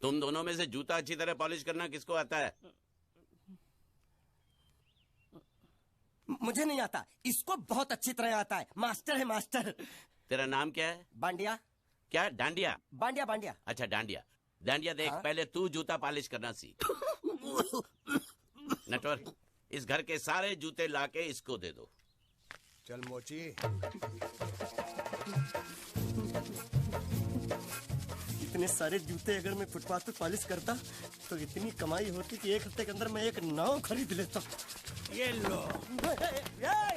तुम दोनों में से जूता अच्छी तरह पॉलिश करना किसको आता है? मुझे नहीं आता, इसको बहुत अच्छी तरह आता है। मास्टर है मास्टर। तेरा नाम क्या है? बांडिया। क्या? डांडिया? बांडिया बांडिया। अच्छा डांडिया। डांडिया देख, हाँ? पहले तू जूता पॉलिश करना सीख। नटवर, इस घर के सारे जूते लाके इसको दे दो। चल मोची। इतने सारे जूते अगर मैं फुटपाथ पे पॉलिश करता तो इतनी कमाई होती कि एक हफ्ते के अंदर मैं एक नाव खरीद लेता। ये लो,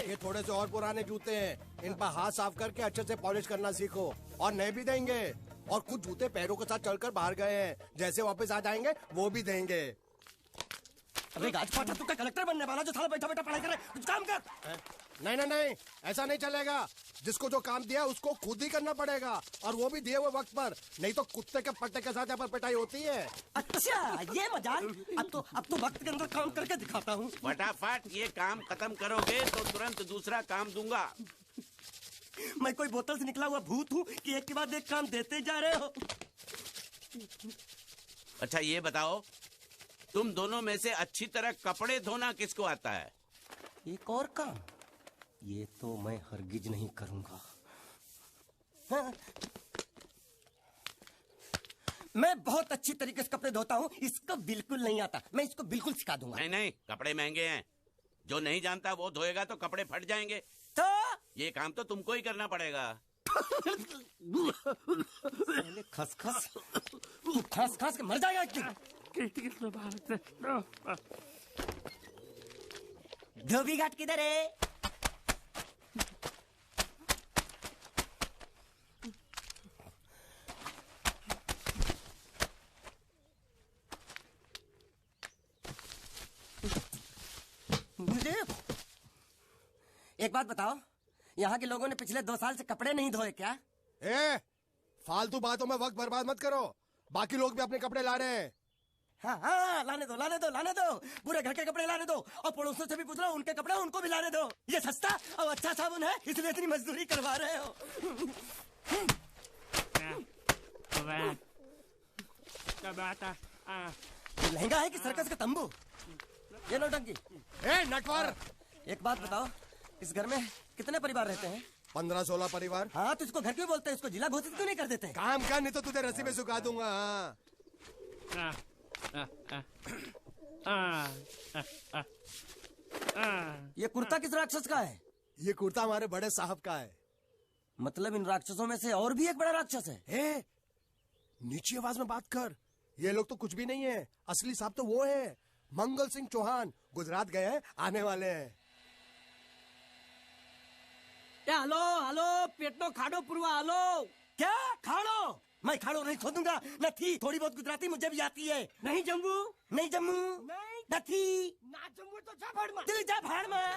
ये थोड़े से और पुराने जूते हैं, इन पर हाथ साफ करके अच्छे से पॉलिश करना सीखो। और नए भी देंगे, और कुछ जूते पैरों के साथ चलकर बाहर गए हैं, जैसे वापस आ जाएंगे वो भी देंगे। अबे गाजपाटा, तू क्या कलेक्टर बनने वाला जो साला बैठा बैठा पढ़ाई करे? कुछ काम कर। नहीं नहीं नहीं, ऐसा नहीं चलेगा। जिसको जो काम दिया उसको खुद ही करना पड़ेगा, और वो भी दिए हुए वक्त पर, नहीं तो कुत्ते के पट्टे के साथ यहाँ पर पिटाई होती है। अच्छा ये मजाल। अब तो वक्त के अंदर काम करके दिखाता हूँ। फटाफट ये काम खत्म करोगे तो तुरंत दूसरा काम दूंगा। मैं कोई बोतल से निकला हुआ भूत हूँ कि एक के बाद एक काम देते जा रहे हो? अच्छा ये बताओ, तुम दोनों में से अच्छी तरह कपड़े धोना किसको आता है? एक और काम? ये तो मैं हरगिज नहीं करूंगा। हाँ। मैं बहुत अच्छी तरीके से कपड़े धोता हूँ, इसको बिल्कुल नहीं आता। मैं इसको बिल्कुल सिखा दूंगा। नहीं नहीं, कपड़े महंगे हैं, जो नहीं जानता वो धोएगा तो कपड़े फट जाएंगे। तो ये काम तो तुमको ही करना पड़ेगा। खसखस, तू खस खस के मर जाएगा। धोबी घाट किधर है? मुझे एक बात बताओ, यहाँ के लोगों ने पिछले 2 साल से कपड़े नहीं धोए क्या? फालतू बातों में वक्त बर्बाद मत करो, बाकी लोग भी अपने कपड़े ला रहे हैं। हाँ हाँ, लाने दो लाने दो लाने दो, पूरे घर के कपड़े लाने दो, और पड़ोसियों से भी पूछ लो, उनके कपड़े उनको भी लाने दो। ये सस्ता और अच्छा साबुन है, इसलिए इतनी मजदूरी करवा रहे हो। लहंगा है कि सर्कस का तंबू? ये नौटंकी। नटवर, एक बात बताओ, इस घर में कितने परिवार रहते हैं? 15-16 परिवार। हाँ तो इसको घर क्यों बोलते हैं? इसको जिला घोषित क्यों नहीं कर देते? काम कर, नहीं तो तुझे रस्सी में सुखा दूंगा। ये कुर्ता किस राक्षस का है? ये कुर्ता हमारे बड़े साहब का है। मतलब इन राक्षसों में से और भी एक बड़ा राक्षस है? नीची आवाज में बात कर, ये लोग तो कुछ भी नहीं है, असली साहब तो वो है, मंगल सिंह चौहान। गुजरात गए हैं, आने वाले हैं। हेलो हेलो, पेटनो खाड़ो पुरवा। हेलो क्या खाड़ो? मैं खाड़ो नहीं खोदूंगा। नथी, थोड़ी बहुत गुजराती मुझे भी आती है। नहीं जम्मू, नहीं जम्मू, नथी ना जम्मू तो जा भाड़ में, दिल जा भाड़ में।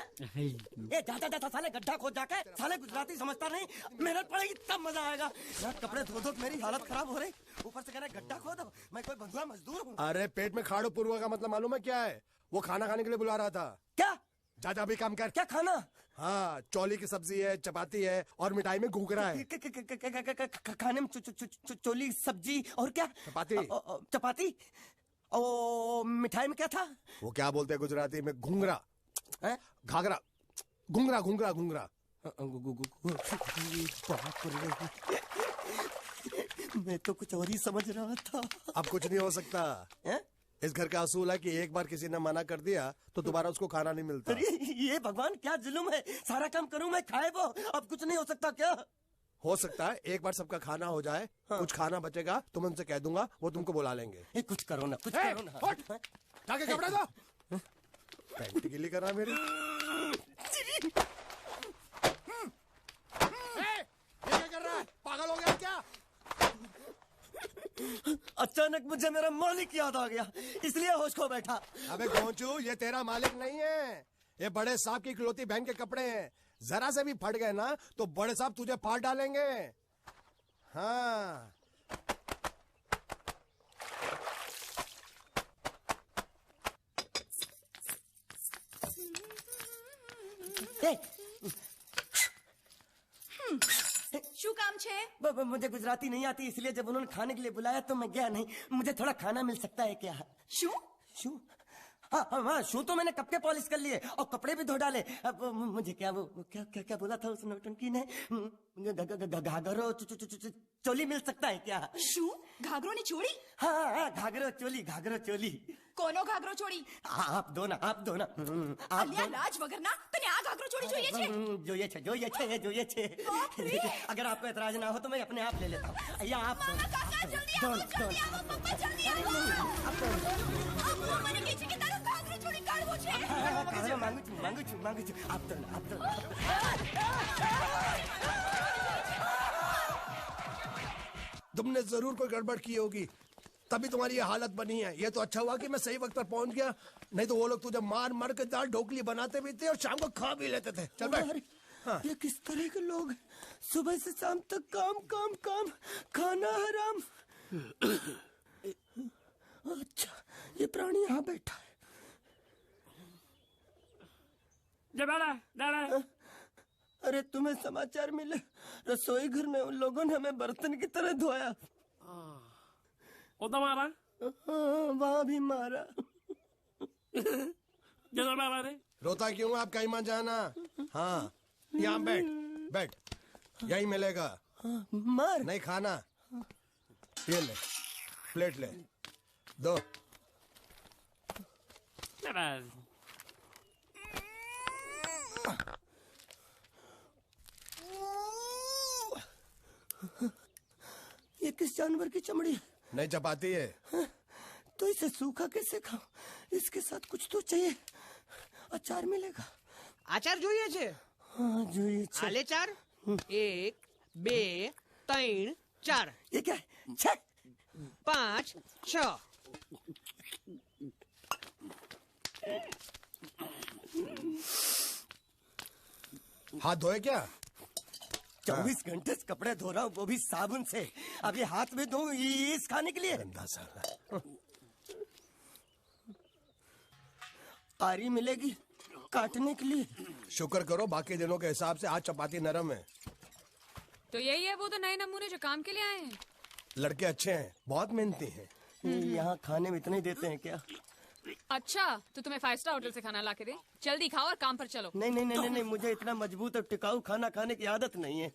ए जा जा जा, साले गड्ढा खोद जाके, साले गुजराती समझता नहीं। मेहनत पड़ेगी तब मजा आएगा। यार कपड़े धो धो मेरी हालत खराब हो रही, ऊपर से कह रहे गड्ढा खोदो। मैं कोई बंधुआ मजदूर हूँ? अरे पेट में खाड़ो पुरवा का मतलब मालूम है क्या है? वो खाना खाने के लिए बुला रहा था। क्या? जा जा भी काम कर। क्या खाना? हाँ, चौली की सब्जी है, चपाती है, और मिठाई में घूघरा है। खाने में चोली सब्जी और क्या? चपाती। चपाती। ओ मिठाई में क्या था? वो क्या बोलते हैं गुजराती में? घूंघरा, घाघरा, घूंघरा घूंघरा घूंघरा। मैं तो कुछ और ही समझ रहा था। अब कुछ नहीं हो सकता। इस घर का असूल है कि एक बार किसी ने मना कर दिया तो दोबारा उसको खाना नहीं मिलता। ये भगवान क्या जुल्म है, सारा काम करूं मैं, खाए वो। अब कुछ नहीं हो सकता क्या? हो सकता है एक बार सबका खाना हो जाए। हाँ। कुछ खाना बचेगा तो मैं उनसे कह दूंगा, वो तुमको बुला लेंगे। कुछ करो ना, कुछ करो ना। जाके कपड़े दो। पैंट गिली कर रहा मेरी। ये क्या कर रहा है? पागल हो गया क्या? अचानक मुझे मेरा मालिक याद आ गया, इसलिए होश खो बैठा। अबे गोंचू, ये तेरा मालिक नहीं है, ये बड़े साहब की इकलौती बहन के कपड़े हैं। जरा से भी फट गए ना तो बड़े साहब तुझे फाड़ डालेंगे। हाँ। શું કામ છે? मुझे गुजराती नहीं आती, इसलिए जब उन्होंने खाने के लिए बुलाया तो मैं गया नहीं। मुझे थोड़ा खाना मिल सकता है क्या? शू शू? हाँ, शू तो मैंने कब के पॉलिश कर लिए और कपड़े भी धो डाले। अब मुझे क्या वो क्या क्या क्या बोला था उस नौटंकी ने? घाघरो चोली मिल सकता है क्या? शू घाघरो ने छोड़ी? हाँ, घाघरो चोली। कोनो घाघरो छोड़ी? आप दो ना आप અલ્યા લાજ વગરના તને આ ઘાઘરો ચોળી જોઈએ છે? જોઈએ છે। अगर आपको एतराज ना हो तो मैं अपने आप ले लेता हूँ। या आप કાકા જલ્દી આવો, જલ્દી આવો, પપ્પા જલ્દી આવો। આ મને કહે છે કે તારો ઘાઘરો ચોળી કાઢવો છે। मांगू छू आप तो तुमने जरूर कोई गड़बड़ की होगी, तभी तुम्हारी ये हालत बनी है। ये तो अच्छा हुआ कि मैं सही वक्त पर पहुंच गया, नहीं तो वो लोग तुझे मार के दाल ढोकली बनाते भी थे और शाम को खा भी लेते थे। चल बैठ। हाँ। ये किस तरह के लोग हैं? सुबह से शाम तक काम खाना हराम। अच्छा, ये प्राणी यहाँ बैठा है। अरे तुम्हें समाचार मिले? रसोई घर में उन लोगों ने हमें बर्तन की तरह धोया। मारा? वहाँ भी मारा। रोता क्यों? आप कहीं मत जाना। हाँ, यहाँ बैठ, यही मिलेगा। मार नहीं खाना, ये ले, प्लेट ले, दो। ये किस जानवर की चमड़ी है? नहीं चपाती है। तो इसे सूखा कैसे खाऊं? इसके साथ कुछ तो चाहिए। अचार मिलेगा? આચાર જોઈએ છે? हाँ જોઈએ છે। આલે ચાર 1 2 3 4 ये क्या है? 6 5 6 हाथ धोए क्या? 24 घंटे से कपड़े धो रहा हूँ, वो भी साबुन से। अब ये हाथ में धो इस खाने के लिए? गंदा साला। आरी मिलेगी काटने के लिए? शुक्र करो बाकी दिनों के हिसाब से आज चपाती नरम है। तो यही है वो तो नए नमूने जो काम के लिए आए हैं। लड़के अच्छे हैं, बहुत मेहनती हैं। यहाँ खाने में इतना ही देते हैं क्या? अच्छा तो तुम्हें 5 स्टार होटल से खाना ला के दे? जल्दी खाओ और काम पर चलो। नहीं, मुझे इतना मजबूत और टिकाऊ खाना खाने की आदत नहीं है।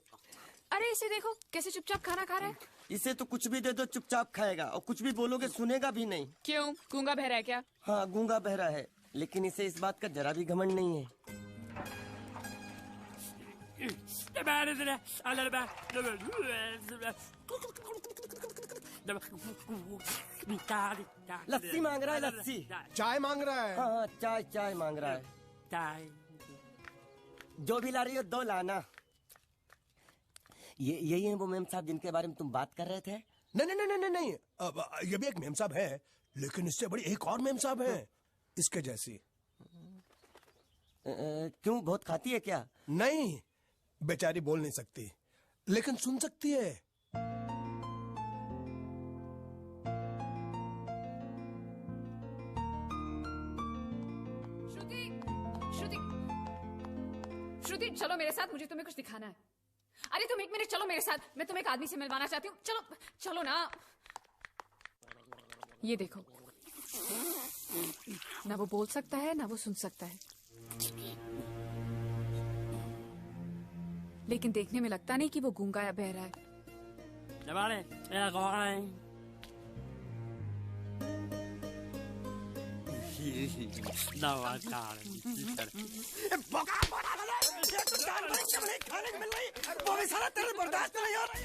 अरे इसे देखो कैसे चुपचाप खाना खा रहा है। इसे तो कुछ भी दे दो चुपचाप खाएगा, और कुछ भी बोलोगे सुनेगा भी नहीं। क्यों, गूंगा बहरा है क्या? हाँ, गूंगा बहरा है, लेकिन इसे इस बात का जरा भी घमंड नहीं है। लस्सी मांग रहा है, लस्सी। चाय मांग रहा है। हाँ, चाय मांग रहा है। जो भी ला रही हो 2 लाना। यही है वो मेम साहब जिनके बारे में तुम बात कर रहे थे? नहीं। अब ये भी एक मेम साहब है, लेकिन इससे बड़ी एक और मेम साहब है, इसके जैसी। क्यों, बहुत खाती है क्या? नहीं, बेचारी बोल नहीं सकती, लेकिन सुन सकती है। श्रुति चलो मेरे साथ, मुझे तुम्हें कुछ दिखाना है। अरे तुम 1 मिनट चलो मेरे साथ, मैं तुम्हें एक आदमी से मिलवाना चाहती हूँ। चलो ना। ये देखो, ना वो बोल सकता है ना वो सुन सकता है, लेकिन देखने में लगता नहीं कि वो गूंगा या बहरा है। खाने को मिल रही, वो भी सारा तेरे बर्दाश्त नहीं हो रहा।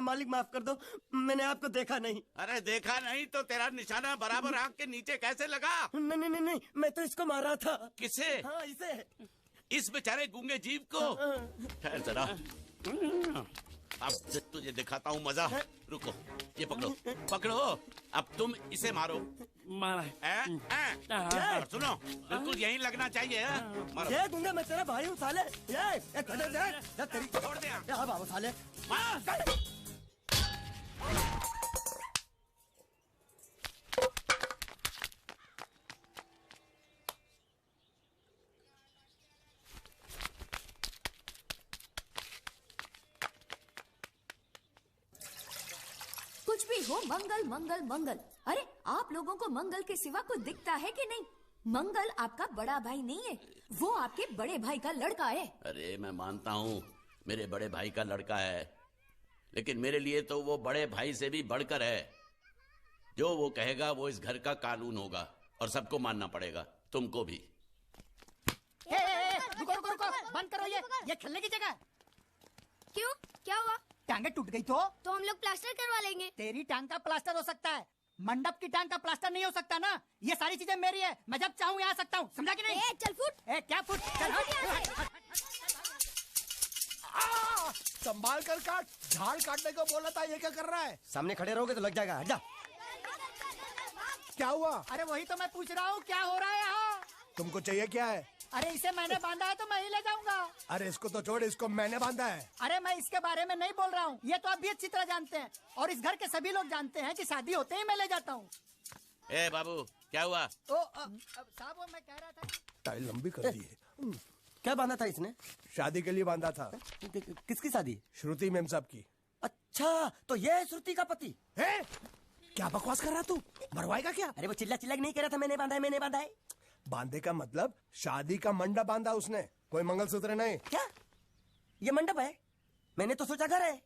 मालिक माफ कर दो, मैंने आपको देखा नहीं। अरे देखा नहीं तो तेरा निशाना बराबर आंख के नीचे कैसे लगा? नहीं, मैं तो इसको मारा था। किसे? हाँ, इसे। इस बेचारे गूंगे जीव को? ठहर जरा, अब तुझे दिखाता हूँ मजा। रुको, ये पकड़ो। अब तुम इसे मारो। सुनो, बिल्कुल यही लगना चाहिए। मारो। ये गूंगा, मैं तेरा भाई हूँ साले। छोड़ दे। हाँ बाबू साले। हो मंगल मंगल मंगल। अरे आप लोगों को मंगल के सिवा कुछ दिखता है कि नहीं? मंगल आपका बड़ा भाई नहीं है, वो आपके बड़े भाई का लड़का है। अरे मैं मानता हूँ मेरे बड़े भाई का लड़का है, लेकिन मेरे लिए तो वो बड़े भाई से भी बढ़कर है। जो वो कहेगा वो इस घर का कानून होगा और सबको मानना पड़ेगा, तुमको भी। रुको रुको रुको, बंद करो ये खेलने की जगह। क्यों, क्या हुआ? टांगे टूट गई तो हम लोग प्लास्टर करवा लेंगे। तेरी टांग का प्लास्टर हो सकता है, मंडप की टांग का प्लास्टर नहीं हो सकता ना। ये सारी चीजें मेरी है, मैं जब चाहूँ यहाँ आ सकता हूँ, समझा कि नहीं? चल फुट। क्या फुट? चल हट। संभाल कर काट, झाड़ काटने को बोला था, ये क्या कर रहा है? सामने खड़े रहोगे तो लग जाएगा, हट जा। क्या हुआ? अरे वही तो मैं पूछ रहा हूँ, क्या हो रहा है यहाँ? तुमको चाहिए क्या है? अरे इसे मैंने बांधा है तो मैं ही ले जाऊंगा। अरे इसको तो छोड़, इसको मैंने बांधा है। अरे मैं इसके बारे में नहीं बोल रहा हूँ, ये तो आप भी अच्छी तरह जानते हैं और इस घर के सभी लोग जानते हैं कि शादी होते ही मैं ले जाता हूँ। ए बाबू, क्या हुआ? साहब वो मैं कह रहा था। टाइल लंबी कर दी है। क्या बांधा था इसने? शादी के लिए बांधा था। किसकी शादी? श्रुति मेम साहब की। अच्छा, तो ये है श्रुति का पति? है? क्या बकवास कर रहा तू? मरवाएगा क्या? अरे वो चिल्ला चिल्ला नहीं कह रहा था मैंने बांधा है, मैंने बांधा है। बांधे का मतलब शादी का मंडप बांधा उसने, कोई मंगलसूत्र नहीं। क्या ये मंडप है? मैंने तो सोचा घर है।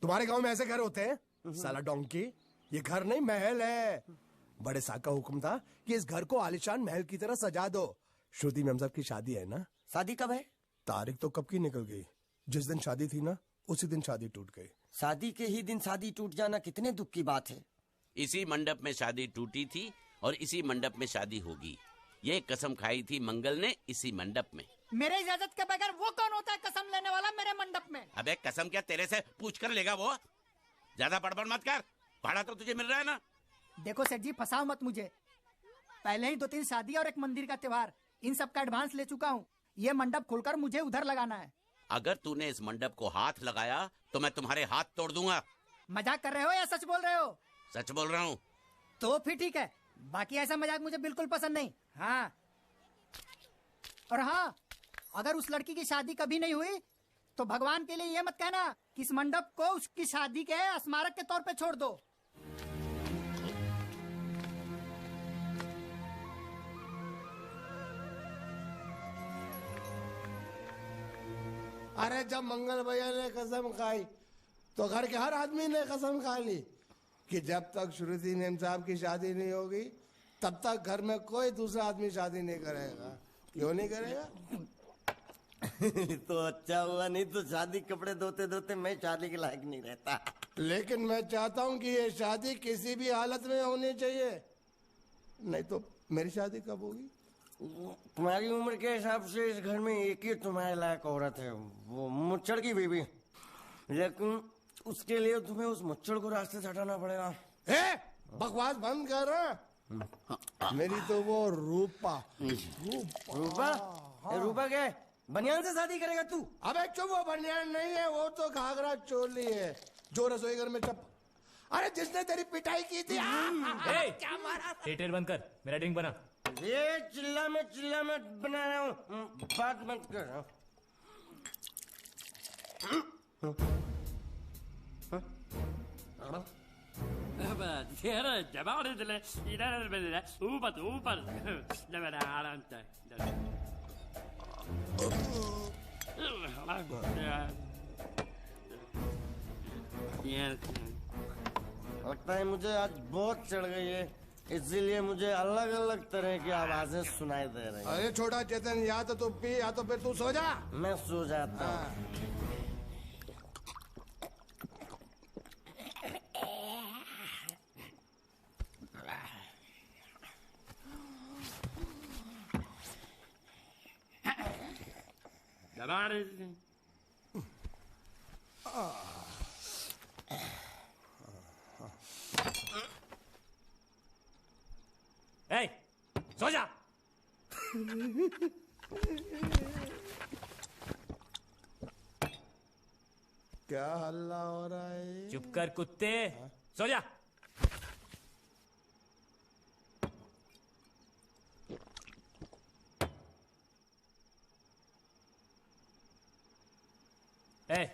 तुम्हारे गांव में ऐसे घर होते हैं साला डोंकी? ये घर नहीं, महल है। बड़े साहब का हुक्म था कि इस घर को आलीशान महल की तरह सजा दो। श्रुति मैम साहब की शादी है ना? शादी कब है? तारीख तो कब की निकल गई। जिस दिन शादी थी ना, उसी दिन शादी टूट गई। शादी के ही दिन शादी टूट जाना कितने दुख की बात है। इसी मंडप में शादी टूटी थी और इसी मंडप में शादी होगी। ये कसम खाई थी मंगल ने इसी मंडप में। मेरे इजाजत के बगैर वो कौन होता है कसम लेने वाला मेरे मंडप में? अबे कसम क्या तेरे से पूछ कर लेगा वो? ज्यादा बड़बड़ मत कर, भाड़ा तो तुझे मिल रहा है ना। देखो सेठ जी, फंसाओ मत मुझे। पहले ही 2-3 शादी और एक मंदिर का त्योहार, इन सब का एडवांस ले चुका हूँ। ये मंडप खुलकर मुझे उधर लगाना है। अगर तूने इस मंडप को हाथ लगाया तो मैं तुम्हारे हाथ तोड़ दूंगा। मजाक कर रहे हो या सच बोल रहे हो? सच बोल रहा हूँ। तो फिर ठीक है, बाकी ऐसा मजाक मुझे बिल्कुल पसंद नहीं। हाँ, और हाँ, अगर उस लड़की की शादी कभी नहीं हुई तो भगवान के लिए ये मत कहना कि इस मंडप को उसकी शादी के स्मारक के तौर पे छोड़ दो। अरे जब मंगल भैया ने कसम खाई तो घर के हर आदमी ने कसम खा ली कि जब तक श्रुति नेम साहब की शादी नहीं होगी तब तक घर में कोई दूसरा आदमी शादी नहीं करेगा। क्यों नहीं करेगा? तो अच्छा हुआ, नहीं तो शादी कपड़े धोते धोते मैं शादी के लायक नहीं रहता। लेकिन मैं चाहता हूँ कि ये शादी किसी भी हालत में होनी चाहिए, नहीं तो मेरी शादी कब होगी? तुम्हारी उम्र के हिसाब से इस घर में एक ही तुम्हारे लायक औरत है, वो मुच्छड़ की बीवी। लेकिन उसके लिए तुम्हें उस मुच्छड़ को रास्ते से हटाना पड़ेगा। बकवास बंद कर। मेरी तो वो रूपा। रूपा? रूपा क्या बनियान से शादी करेगा तू? अबे चुप, वो बनियान नहीं है, वो तो घाघरा चोली है जो रसोई घर में अरे जिसने तेरी पिटाई की थी। क्या मारा? थिएटर बंद कर, मेरा ड्रिंक बना। ये चिल्ला में बना रहा हूँ, बात मत कर। लगता है मुझे आज बहुत चढ़ गई है, इसीलिए मुझे अलग अलग तरह की आवाजें सुनाई दे रही हैं। अरे छोटा चेतन, या तो तू पी या तो फिर तू सो जा। मैं सो जाता हूँ। सो जा। क्या हल्ला हो रहा है? चुप कर कुत्ते, सो जा। ए,